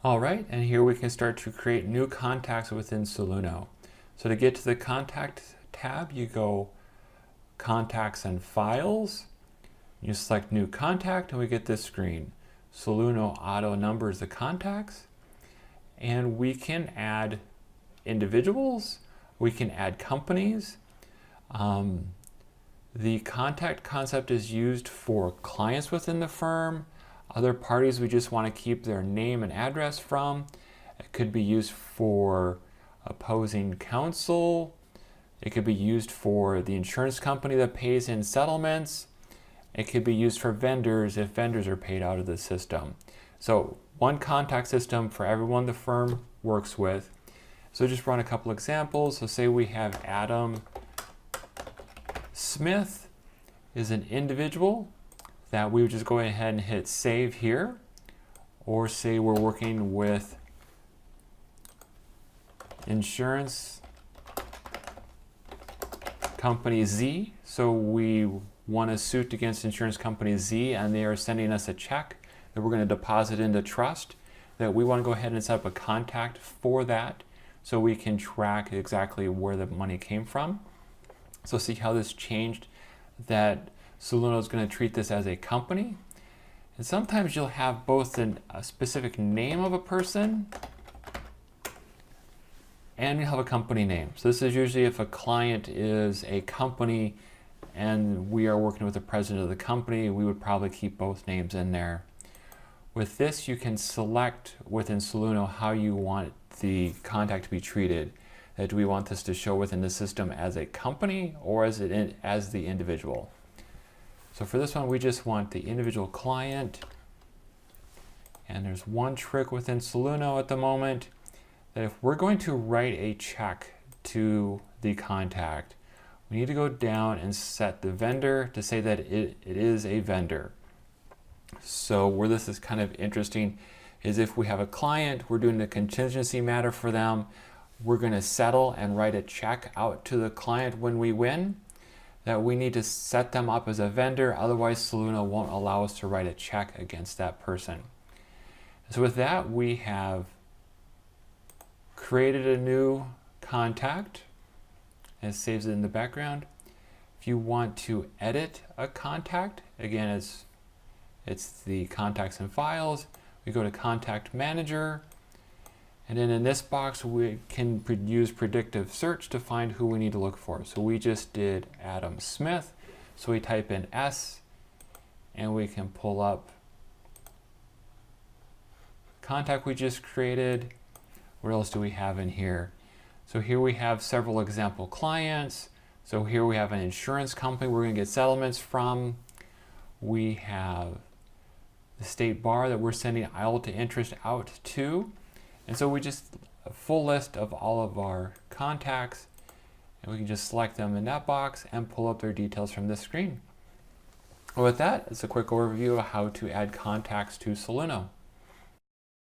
All right, and here we can start to create new contacts within Soluno. So to get to the Contact tab, you go Contacts and Files. You select New Contact, and we get this screen. Soluno auto numbers the contacts, and we can add individuals, we can add companies. The contact concept is used for clients within the firm, other parties we just want to keep their name and address from. It could be used for opposing counsel. It could be used for the insurance company that pays in settlements. It could be used for vendors if vendors are paid out of the system. So one contact system for everyone the firm works with. So just run a couple examples. So say we have Adam Smith is an individual that we would just go ahead and hit save here. Or say we're working with insurance company Z. So we want a suit against insurance company Z, and they are sending us a check that we're going to deposit into trust, that we want to go ahead and set up a contact for that so we can track exactly where the money came from. So see how this changed, that Soluno is going to treat this as a company. And sometimes you'll have both a specific name of a person and you have a company name. So this is usually if a client is a company and we are working with the president of the company, we would probably keep both names in there. With this, you can select within Soluno how you want the contact to be treated. Do we want this to show within the system as a company or as the individual? So for this one, we just want the individual client. And there's one trick within Soluno at the moment, that if we're going to write a check to the contact, we need to go down and set the vendor to say that it is a vendor. So where this is kind of interesting is if we have a client, we're doing a contingency matter for them, we're going to settle and write a check out to the client when we win, that we need to set them up as a vendor, otherwise Soluno won't allow us to write a check against that person. So with that, we have created a new contact, and it saves it in the background. If you want to edit a contact, again, it's the contacts and files. We go to Contact Manager, and then in this box we can use predictive search to find who we need to look for. So we just did Adam Smith, so we type in S, and we can pull up contact we just created. What else do we have in here? So here we have several example clients. So here we have an insurance company we're going to get settlements from. We have the state bar that we're sending IL to interest out to. And so we just a full list of all of our contacts, and we can just select them in that box and pull up their details from this screen. Well, with that, it's a quick overview of how to add contacts to Soluno.